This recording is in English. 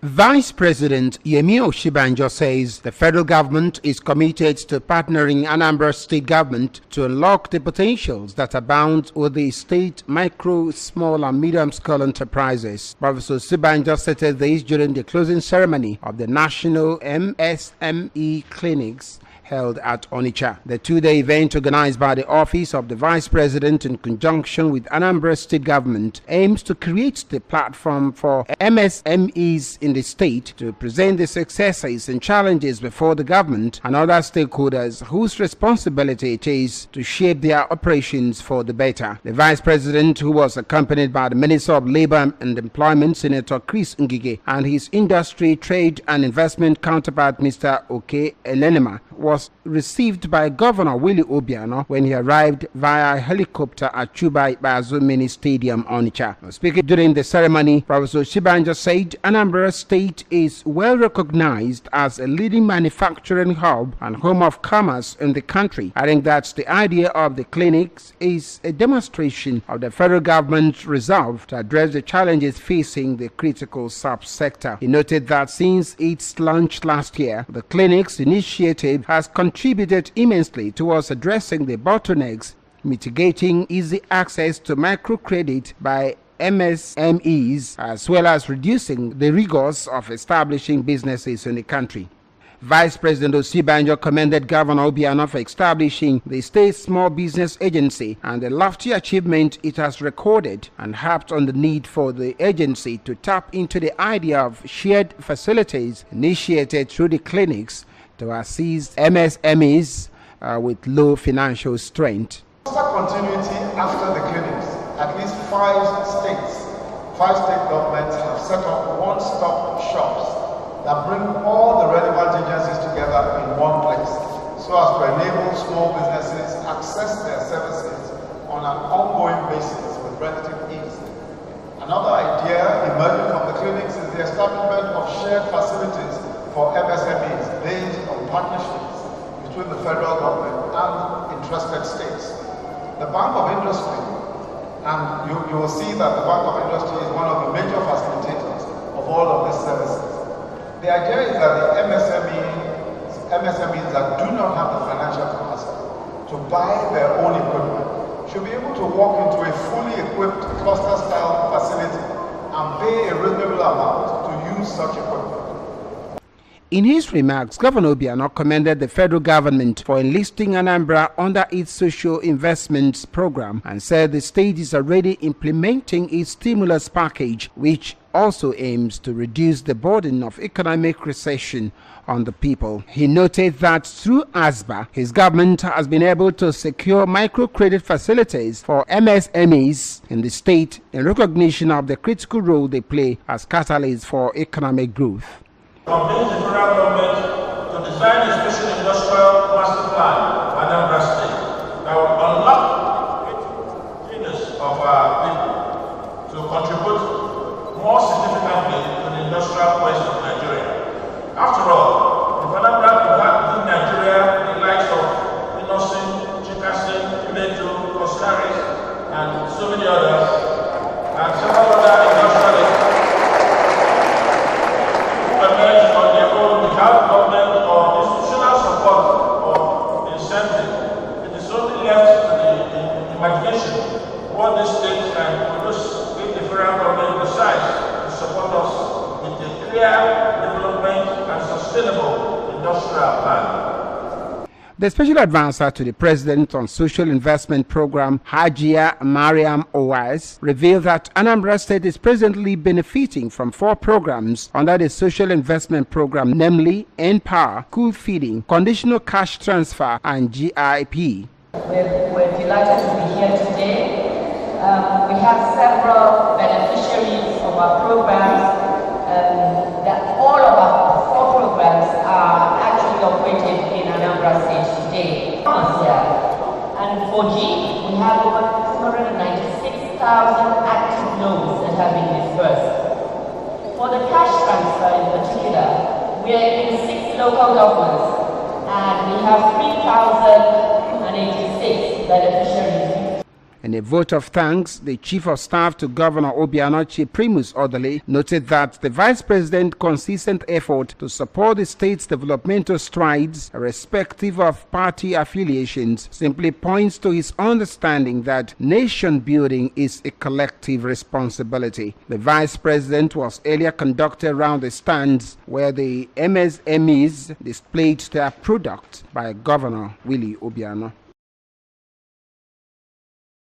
Vice President Yemi Osinbajo says the federal government is committed to partnering Anambra state government to unlock the potentials that abound with the state micro, small and medium-scale enterprises. Professor Osinbajo stated this during the closing ceremony of the National MSME Clinics held at Onitsha. The two-day event, organized by the Office of the Vice President in conjunction with Anambra State Government, aims to create the platform for MSMEs in the state to present the successes and challenges before the government and other stakeholders whose responsibility it is to shape their operations for the better. The Vice President, who was accompanied by the Minister of Labour and Employment, Senator Chris Ngige, and his industry, trade and investment counterpart, Mr. Oke Elenema, was received by Governor Willie Obiano when he arrived via helicopter at Chuba Ibazu Mini Stadium, Onitsha. Speaking during the ceremony, Professor Osinbajo said Anambra State is well recognized as a leading manufacturing hub and home of commerce in the country, adding that the idea of the clinics is a demonstration of the federal government's resolve to address the challenges facing the critical subsector. He noted that since its launch last year, the clinics initiative has contributed immensely towards addressing the bottlenecks, mitigating easy access to microcredit by MSMEs, as well as reducing the rigors of establishing businesses in the country. Vice President Osinbajo commended Governor Obiano for establishing the State Small Business Agency and the lofty achievement it has recorded, and harped on the need for the agency to tap into the idea of shared facilities initiated through the clinics to assist MSMEs with low financial strength. Continuity after the clinics, at least five state governments have set up one-stop shops that bring all the relevant agencies together in one place, so as to enable small businesses access their services on an ongoing basis with relative ease. Another idea emerging from the clinics is the establishment of shared facilities for MSMEs based on partnerships between the federal government and interested states. The Bank of Industry, and you will see that the Bank of Industry is one of the major facilitators of all of these services. The idea is that the MSMEs that do not have the financial capacity to buy their own equipment should be able to walk into a fully equipped cluster-style facility and pay a reasonable amount to use such equipment. In his remarks, Governor Obiano commended the federal government for enlisting Anambra under its social investments program and said the state is already implementing its stimulus package, which also aims to reduce the burden of economic recession on the people. He noted that through ASBA, his government has been able to secure microcredit facilities for MSMEs in the state in recognition of the critical role they play as catalysts for economic growth. Convince the federal government to design a special industrial master plan for Anambra State that will unlock the genius of our people to contribute more significantly to the industrial quest of Nigeria. After all, if Anambra could have given Nigeria the likes of Innocent, Chikasin, Meju, Costaris, and so many others, and several other industrialists emerge on their own without government or institutional support or incentive, it is only left to the imagination what this state can produce if the federal government decides to support us with a clear development and sustainable industrial plan. The special advisor to the President on Social Investment Program, Hajia Mariam Owais, revealed that Anambra State is presently benefiting from 4 programs under the Social Investment Program, namely N-Power, School Feeding, Conditional Cash Transfer, and GIP. We're delighted to be here today. We have several beneficiaries of our programs. That all of our 4 programs are actually operated in Anambra State today. And for G, we have over 296,000 active loans that have been disbursed. For the cash transfer in particular, we are in 6 local governments and we have 3,086 beneficiaries. In a vote of thanks, the Chief of Staff to Governor Obiano, Chief Primus Odele, noted that the Vice President's consistent effort to support the state's developmental strides, irrespective of party affiliations, simply points to his understanding that nation building is a collective responsibility. The Vice President was earlier conducted around the stands where the MSMEs displayed their product by Governor Willie Obiano.